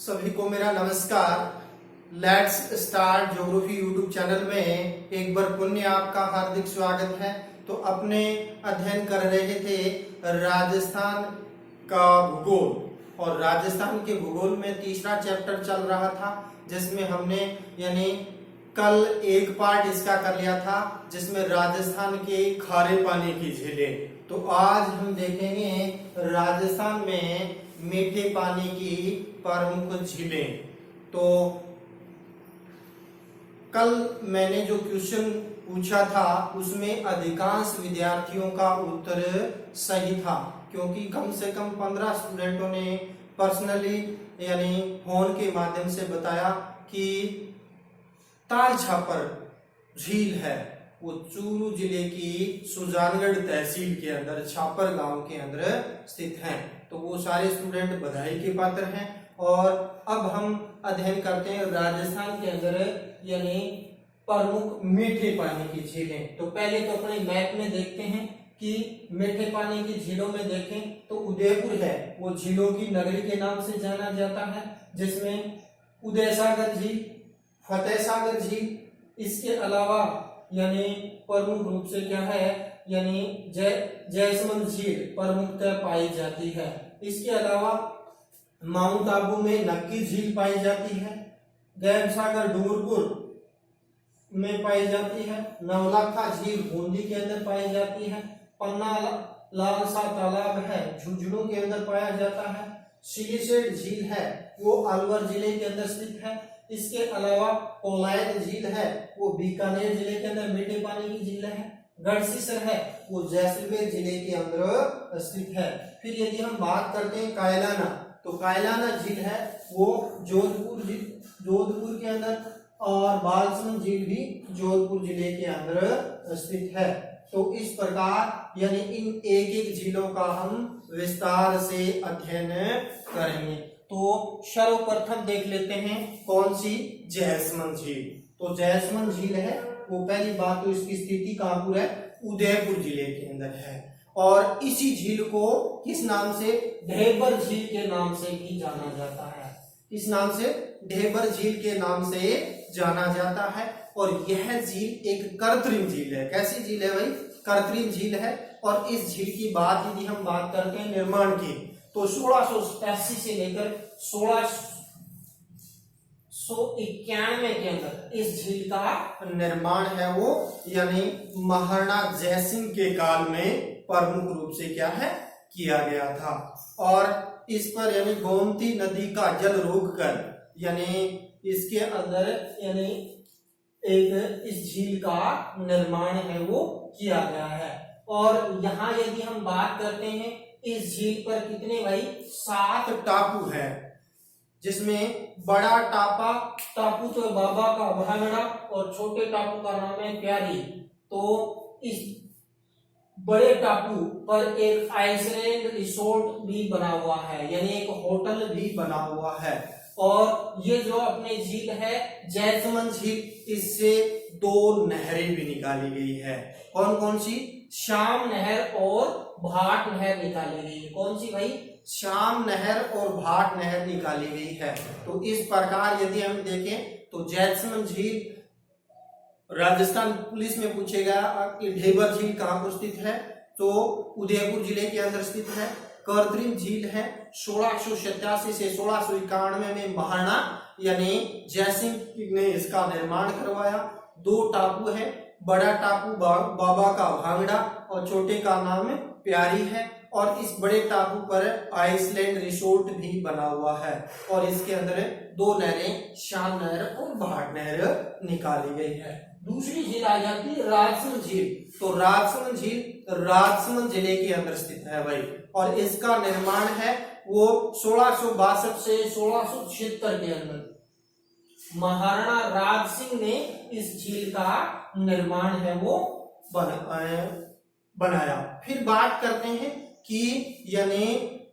सभी को मेरा नमस्कार। Let's start geography YouTube channel में एक बार पुनः आपका हार्दिक स्वागत है। तो अपने अध्ययन कर रहे थे राजस्थान का भूगोल और राजस्थान के भूगोल में तीसरा चैप्टर चल रहा था, जिसमें हमने यानी कल एक पार्ट इसका कर लिया था जिसमें राजस्थान के खारे पानी की झीलें। तो आज हम देखेंगे राजस्थान में मीठे पानी की प्रमुख झीलें। तो कल मैंने जो क्वेश्चन पूछा था उसमें अधिकांश विद्यार्थियों का उत्तर सही था, क्योंकि कम से कम 15 स्टूडेंटों ने पर्सनली यानी फोन के माध्यम से बताया कि ताल छापर झील है वो चूरू जिले की सुजानगढ़ तहसील के अंदर छापर गांव के अंदर स्थित है। तो वो सारे स्टूडेंट बधाई के पात्र हैं। और अब हम अध्ययन करते हैं राजस्थान के अंदर यानी प्रमुख मीठे पानी की झीलें। तो पहले तो अपने मैप में देखते हैं कि मीठे पानी की झीलों में देखें तो उदयपुर है वो झीलों की नगरी के नाम से जाना जाता है, जिसमें उदय सागर झील, फतेह सागर झील, इसके अलावा यानी प्रमुख रूप से क्या है यानी जयसमंद झील प्रमुखतः पाई जाती है। इसके अलावा माउंट आबू में नक्की झील पाई जाती है, गैब सागर डूंगरपुर में पाई जाती है, नवलखा झील बूंदी के अंदर पाई जाती है, पन्ना लालसा तालाब है झुंझुनू के अंदर पाया जाता है, सिलीसेट झील है वो अलवर जिले के अंदर स्थित है। इसके अलावा कोलायत झील है वो बीकानेर जिले के अंदर मीठे पानी की झील है, गढ़सीसर है वो जैसलमेर जिले के अंदर स्थित है। फिर यदि हम बात करते हैं कायलाना, तो कायलाना झील है वो जोधपुर के अंदर और बालसुन झील भी जोधपुर जिले के अंदर स्थित है। तो इस प्रकार यानी इन एक एक झीलों का हम विस्तार से अध्ययन करेंगे। तो सर्वप्रथम देख लेते हैं कौन सी, जयसमंद झील। तो जयसमंद झील है वो पहली बात तो इसकी स्थिति कहाँ पर है, उदयपुर जिले के अंदर है। और इसी झील को किस नाम से, ढेबर झील के नाम से भी जाना जाता है। किस नाम से, ढेबर झील के नाम से जाना जाता है। और यह झील एक कृत्रिम झील है। कैसी झील है भाई, कृत्रिम झील है। और इस झील की बात यदि हम बात करते हैं निर्माण की, तो 1687 से लेकर 1691 के अंदर इस झील का निर्माण है वो यानी महाराणा जयसिंह के काल में प्रमुख रूप से क्या है किया गया था। और इस पर यानी गोमती नदी का जल रोककर यानी इसके अंदर यानी एक इस झील का निर्माण है वो किया गया है। और यहाँ यदि हम बात करते हैं इस झील पर कितने भाई, 7 टापू है, जिसमें बड़ा टापू तो बाबा का भांगड़ा और छोटे टापू का नाम है प्यारी। तो इस बड़े टापू पर एक आइसलैंड रिसोर्ट भी बना हुआ है यानी एक होटल भी बना हुआ है। और ये जो अपने झील है जयसमंद झील, इससे 2 नहरें भी निकाली गई है। कौन कौन सी, श्याम नहर और भाट नहर निकाली गई है। कौन सी भाई, श्याम नहर और भाट नहर निकाली गई है। तो इस प्रकार यदि हम देखें तो जयसमंद झील राजस्थान पुलिस में पूछेगा कि ढेबर झील कहाँ पर स्थित है, तो उदयपुर जिले के अंदर स्थित है। कृत्रिम झील है, 1687 से 1691 में महाराणा यानी जयसिंह ने इसका निर्माण करवाया। 2 टापू है, बड़ा टापू बाबा का भांगड़ा और छोटे का नाम प्यारी है। और इस बड़े टापू पर आइसलैंड रिसोर्ट भी बना हुआ है। और इसके अंदर 2 नहरें, श्याम नहर और भाट नहर निकाली गई है। दूसरी झील आ जाती है राजसमंद झील। तो राजसमंद झील राजसमंद जिले के अंदर स्थित है भाई। और इसका निर्माण है वो 1662 से 1676 के अंदर महाराणा राज सिंह ने इस झील का निर्माण है वो बनाया। फिर बात करते हैं कि यानी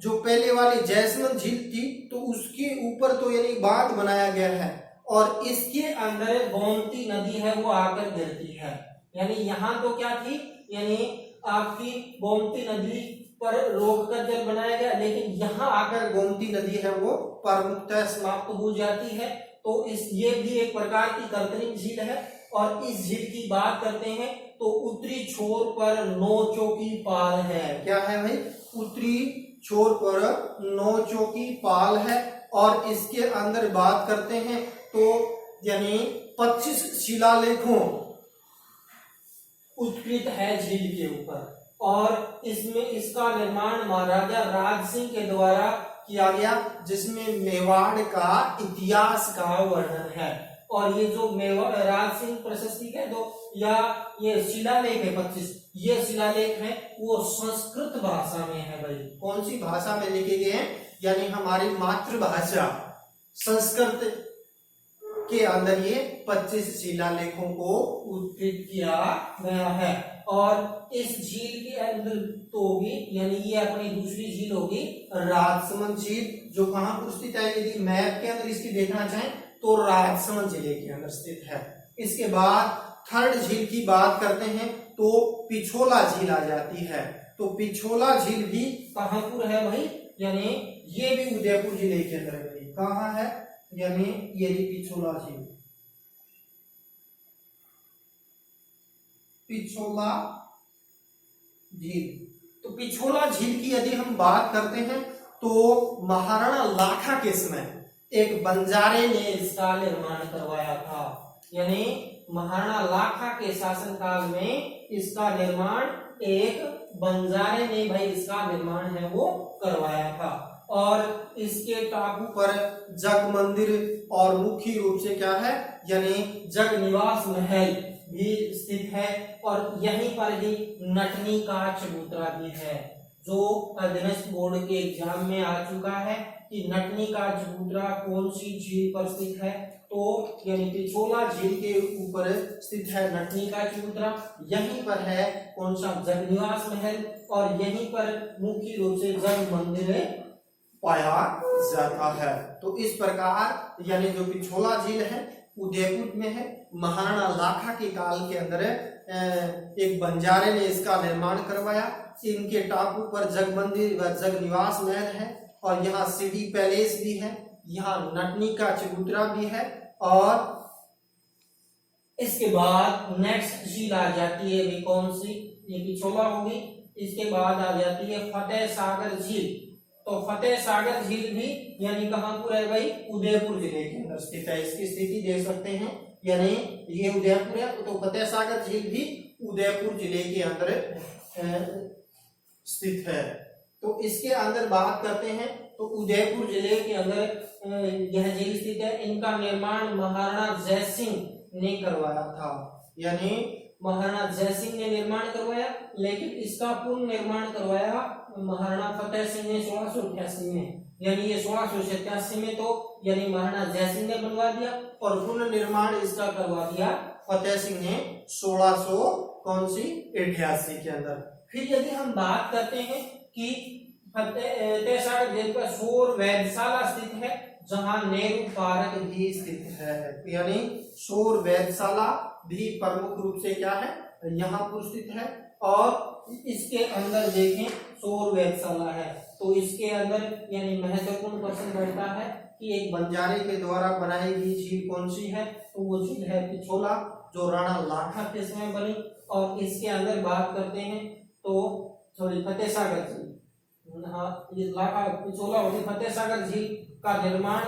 जो पहले वाली जयसमंद झील थी तो उसके ऊपर तो यानी बांध बनाया गया है और इसके अंदर गोमती नदी है वो आकर गिरती है। यानी यहाँ तो क्या थी, यानी आपकी गोमती नदी पर रोककर जल बनाया गया, लेकिन यहाँ आकर गोमती नदी है वो प्रमुखतः समाप्त हो जाती है। तो ये भी एक प्रकार की कृत्रिम झील है। और इस झील की बात करते हैं तो उत्तरी छोर पर 9 चौकी पाल है। क्या है भाई? उत्तरी छोर पर 9 चौकी पाल है। और इसके अंदर बात करते हैं तो यानी 25 शिलालेखों उत्कृत है झील के ऊपर। और इसमें इसका निर्माण महाराजा राज सिंह के द्वारा किया गया, जिसमें मेवाड़ का इतिहास का वर्णन है। और ये जो मेवाड़ राज सिंह प्रशस्ति है तो या ये शिलालेख है 25, ये शिलालेख है वो संस्कृत भाषा में है भाई। कौन सी भाषा में लिखे गए हैं? यानी हमारी मातृभाषा संस्कृत के अंदर ये 25 शिलालेखों को उद्धृत किया गया है। और इस झील के अंदर तो होगी, यानी ये अपनी दूसरी झील होगी राजसमंद झील, जो कहां पर स्थित है? यदि मैप के अंदर इसकी देखना चाहें तो राजसमंद जिले के अंदर स्थित है। इसके बाद थर्ड झील की बात करते हैं तो पिछोला झील आ जाती है। तो पिछोला झील भी कहां पर है भाई? यानी ये भी उदयपुर जिले के अंदर है। कहां है? यानी ये पिछोला झील, पिछोला झील। तो पिछोला झील की यदि हम बात करते हैं तो महाराणा लाखा के समय एक बंजारे ने इसका निर्माण करवाया था। यानी महाराणा लाखा के शासनकाल में इसका निर्माण एक बंजारे ने भाई इसका निर्माण है वो करवाया था। और इसके टापू पर जग मंदिर और मुख्य रूप से क्या है? यानी जग निवास महल भी स्थित है। और यहीं पर ही नटनी का चबूतरा भी है, जो अधीनस्थ बोर्ड के एग्जाम में आ चुका है कि नटनी का चबूतरा कौन सी झील पर स्थित है। तो यानी पिछोला झील के ऊपर स्थित है नटनी का चबूतरा। यहीं पर है कौन सा? जगनिवास महल। और यहीं पर मुख्य रूप से जग मंदिर पाया जाता है। तो इस प्रकार यानी जो पिछोला झील है उदयपुर में है। महाराणा लाखा के काल के अंदर एक बंजारे ने इसका निर्माण करवाया। इनके टापू पर जग मंदिर व जग निवास महल है। और यहाँ सिटी पैलेस भी है, यहाँ नटनी का चबूतरा भी है। और इसके बाद नेक्स्ट झील आ जाती है भी कौन सी? ये पिछोला होगी। इसके बाद आ जाती है फतेह सागर झील। तो फतेह सागर झील भी यानी कहां पर है भाई? उदयपुर जिले के अंदर स्थित है। इसकी स्थिति देख सकते हैं, यानी ये उदयपुर है तो फतेह सागर झील भी उदयपुर जिले के अंदर स्थित है। तो इसके अंदर बात करते हैं तो उदयपुर जिले के अंदर यह झील स्थित है। इनका निर्माण महाराणा जयसिंह ने करवाया था। यानी महाराणा जयसिंह ने निर्माण करवाया, लेकिन इसका पूर्ण निर्माण करवाया महाराणा फतेह सिंह ने 1688 में। यानी ये 1687 में तो यानी महाराणा जयसिंह ने बनवा दिया और पूर्ण निर्माण इसका करवा दिया फतेह सिंह ने 1688 के अंदर। फिर यदि हम बात करते हैं कि फतेह सागर झील पर सौर वेधशाला स्थित है, जहां नेहरू पार्क भी स्थित है। यानी सौर वेधशाला भी प्रमुख रूप से क्या है? यहाँ पर स्थित है। और इसके अंदर देखें सौर वेधशाला है तो इसके अंदर यानी महत्वपूर्ण प्रश्न बैठता है कि एक बंजारे के द्वारा बनाई गई झील कौन सी है? तो वो झील है पिछोला, जो राणा लाखा के समय बनी। और इसके अंदर बात करते हैं तो सॉरी फतेह सागर झील, हाँ ये लाखा पिछोला होगी। फतेह सागर झील का निर्माण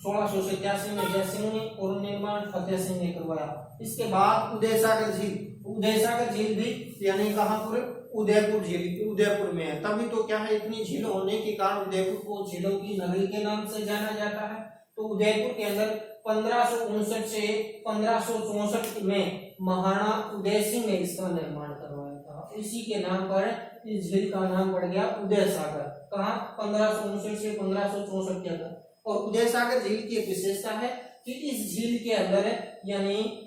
1687 में जयसिंह ने और निर्माण फतेह सिंह ने करवाया। इसके बाद उदय सागर झील, उदय सागर झील भी यानी कहां पर? उदयपुर झील, उदयपुर में है। तभी तो क्या है, इतनी झील होने के कारण उदयपुर को झीलों की नगरी के नाम से जाना जाता है। तो उदयपुर के अंदर 1559 से 1564 में महाराणा उदय सिंह ने इसका निर्माण करवाया था। इसी के नाम पर इस झील का नाम पड़ गया उदय सागर। कहाँ? 1559 से 1564 के अंदर। और उदय सागर झील की एक विशेषता है कि इस झील के अंदर यानी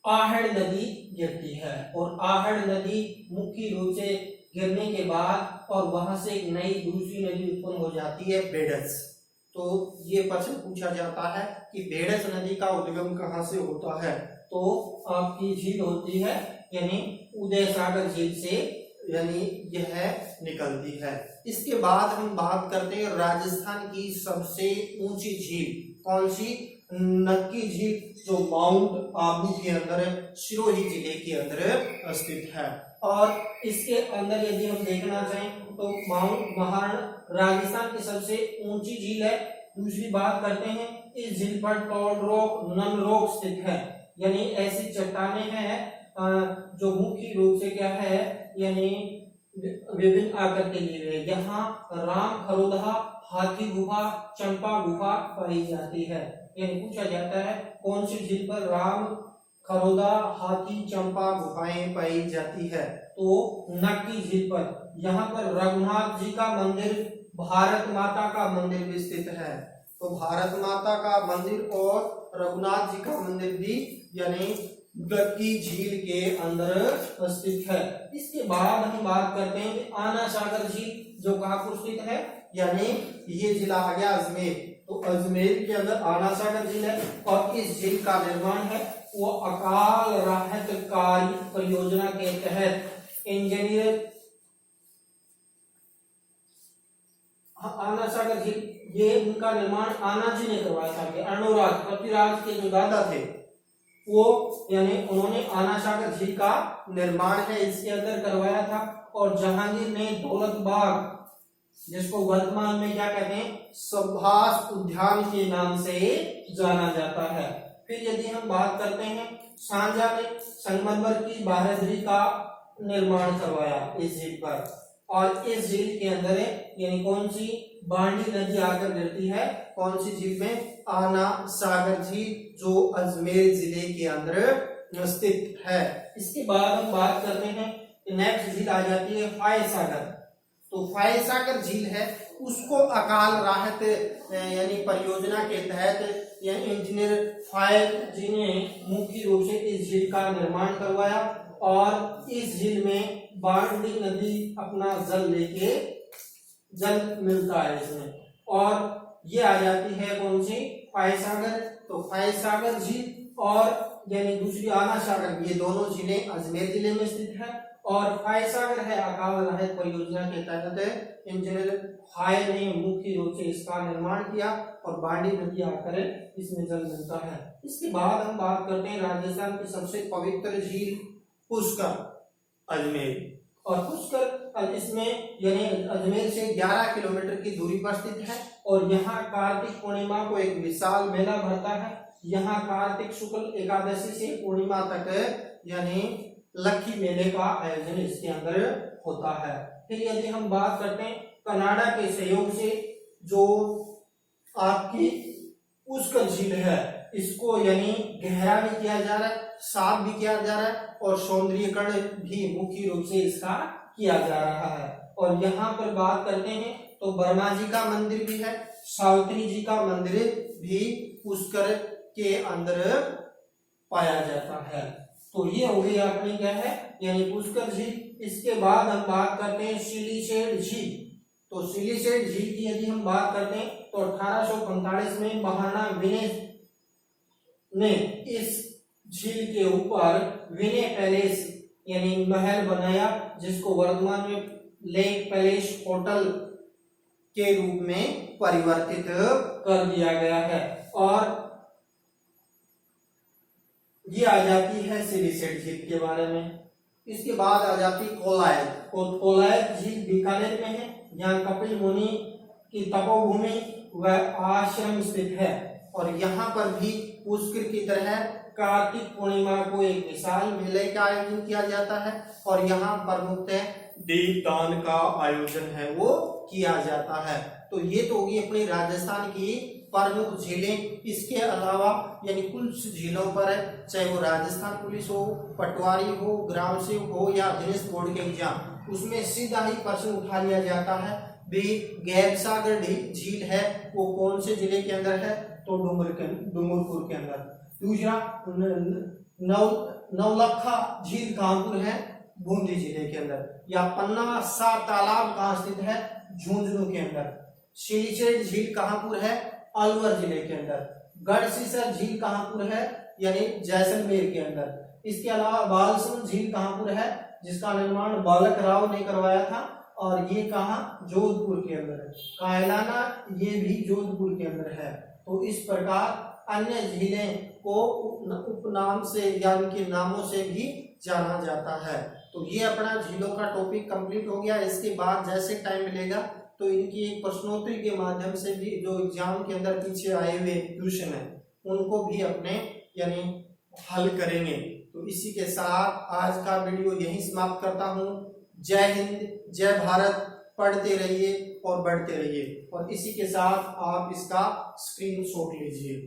आहड़ नदी गिरती है। और आहड़ नदी मुख्य रूप से गिरने के बाद और वहां से एक नई दूसरी नदी उत्पन्न हो जाती है, बेडस। तो ये प्रश्न पूछा जाता है कि बेडस नदी का उद्गम कहाँ से होता है? तो आपकी झील होती है यानी उदय सागर झील से यानी यह निकलती है। इसके बाद हम बात करते हैं राजस्थान की सबसे ऊंची झील, कौन सी? नक्की झील, जो माउंट आबू के अंदर सिरोही जिले के अंदर स्थित है। और इसके अंदर यदि हम देखना चाहें तो माउंट महाराणा राजस्थान की सबसे ऊंची झील है। दूसरी बात करते हैं, इस झील पर टॉल रॉक, नन रॉक स्थित है, यानी ऐसी चट्टानें हैं जो मुख्य रूप से क्या है, यानी विभिन्न आकृति लिए हुए। यहाँ राम खरोदहा, हाथी गुफा, चंपा गुफा पाई जाती है। यानी पूछा जाता है कौन सी झील पर राम खरोदा, हाथी, चंपा गुफाएं पाई जाती है? तो नक्की झील पर। यहाँ पर रघुनाथ जी का मंदिर, भारत माता का मंदिर भी स्थित है। तो भारत माता का मंदिर और रघुनाथ जी का मंदिर भी यानी नक्की झील के अंदर स्थित है। इसके बाद हम बात करते हैं कि आना सागर झील, जो कहाँ पर स्थित है, यानी ये जिला आ गया अजमेर। तो अजमेर के अंदर आना सागर झील है और इस झील का निर्माण है वो अकाल राहत कार्य परियोजना के तहत इंजीनियर आना सागर झील, ये उनका निर्माण आना जी ने करवाया था। अर्णोराज पृथ्वीराज के जो दादा थे वो, यानी उन्होंने आना सागर झील का निर्माण है इसके अंदर करवाया था। और जहांगीर ने दौलत बाग, जिसको वर्तमान में क्या कहते हैं, सुभाष उद्यान के नाम से जाना जाता है। फिर यदि हम बात करते हैं, सांझा ने संगमरमर की बारहदरी का निर्माण करवाया इस झील पर। और इस झील के अंदर यानी कौन सी, बांडी नदी आकर गिरती है कौन सी झील में, आना सागर झील, जो अजमेर जिले के अंदर स्थित है। इसके बाद हम बात करते हैं, नेक्स्ट झील आ जाती है फाय सागर। तो फाय सागर झील है, उसको अकाल राहत यानी परियोजना के तहत इंजीनियर फाय जी ने मुख्य रूप से इस झील का निर्माण करवाया। और इस झील में बांडी नदी अपना जल लेके, जल मिलता है इसमें। और ये आ जाती है कौन सी, फाय सागर। तो फाय सागर झील और यानी दूसरी आना सागर, ये दोनों झीलें अजमेर जिले में स्थित है। और फाय सागर है अकाल राहत परियोजना के तहत इंजीनियर फाय ने मुख्य रूप से इसका निर्माण किया और बांडी नदी आकर इसमें जल मिलता है। इसके बाद हम बात करते हैं राजस्थान की सबसे पवित्र झील पुष्कर, अजमेर। और पुष्कर इसमें यानी अजमेर से 11 किलोमीटर की दूरी पर स्थित है। और यहाँ कार्तिक पूर्णिमा को एक विशाल मेला भरता है। यहाँ कार्तिक शुक्ल एकादशी से पूर्णिमा तक यानी लक्की मेले का आयोजन इसके अंदर होता है। फिर यदि हम बात करते हैं कनाडा के सहयोग से जो आपकी पुष्कर झील है, इसको यानी गहरा भी किया जा रहा है, साफ भी किया जा रहा है और सौंदर्यीकरण भी मुख्य रूप से इसका किया जा रहा है। और यहाँ पर बात करते हैं तो ब्रह्मा जी का मंदिर भी है, सावित्री जी का मंदिर भी पुष्कर के अंदर पाया जाता है। तो ये हो गई अपनी क्या है, यानी पुष्कर झील। इसके बाद हम बात करते हैं सिलीसेड झील। तो सिलीसेड झील की यदि हम बात करते हैं तो 1845 में महाराणा विनय ने इस झील के ऊपर विनय पैलेस यानी महल बनाया, जिसको वर्तमान में लेक पैलेस होटल के रूप में परिवर्तित कर दिया गया है। और ये आ जाती है सिलीसेड झील के बारे में। इसके बाद आ जाती कोलायत। कोलायत झील बीकानेर में है, जहाँ कपिल मुनि की तपोभूमि व आश्रम स्थित है। और यहाँ पर भी पुष्कर की तरह कार्तिक पूर्णिमा को एक विशाल मेले का आयोजन किया जाता है। और यहाँ प्रमुखतः दीपदान का आयोजन है वो किया जाता है। तो ये तो होगी अपनी राजस्थान की प्रमुख झीलें। इसके अलावा यानी कुछ झीलों पर चाहे वो राजस्थान पुलिस हो, पटवारी हो, ग्राम सेवक हो या दिनेश बोर्ड के एग्जाम, उसमें सीधा ही प्रश्न उठा लिया जाता है भी गैरसागर झील है वो कौन से जिले के अंदर है, तो डूंगरपुर के अंदर। दूसरा नवलखा झील कहाँ पर है, बूंदी जिले के अंदर। या पन्ना सा तालाब कहाँ स्थित है, झुंझुनू के अंदर। सिलीसेड झील कहाँ पर है, अलवर जिले के अंदर। गढ़सीसर झील कहाँ पर है, यानी जैसलमेर के अंदर। इसके अलावा बालसुर झील कहाँ पर है, जिसका निर्माण बालक राव ने करवाया था, और ये कहाँ, जोधपुर के अंदर है। कायलाना ये भी जोधपुर के अंदर है। तो इस प्रकार अन्य झीलें को उपनाम से या उनके नामों से भी जाना जाता है। तो ये अपना झीलों का टॉपिक कंप्लीट हो गया। इसके बाद जैसे टाइम मिलेगा तो इनकी एक प्रश्नोत्तरी के माध्यम से भी जो एग्जाम के अंदर पीछे आए हुए क्वेश्चन है उनको भी अपने यानी हल करेंगे। तो इसी के साथ आज का वीडियो यहीं समाप्त करता हूँ। जय हिंद, जय भारत। पढ़ते रहिए और बढ़ते रहिए। और इसी के साथ आप इसका स्क्रीनशॉट लीजिए।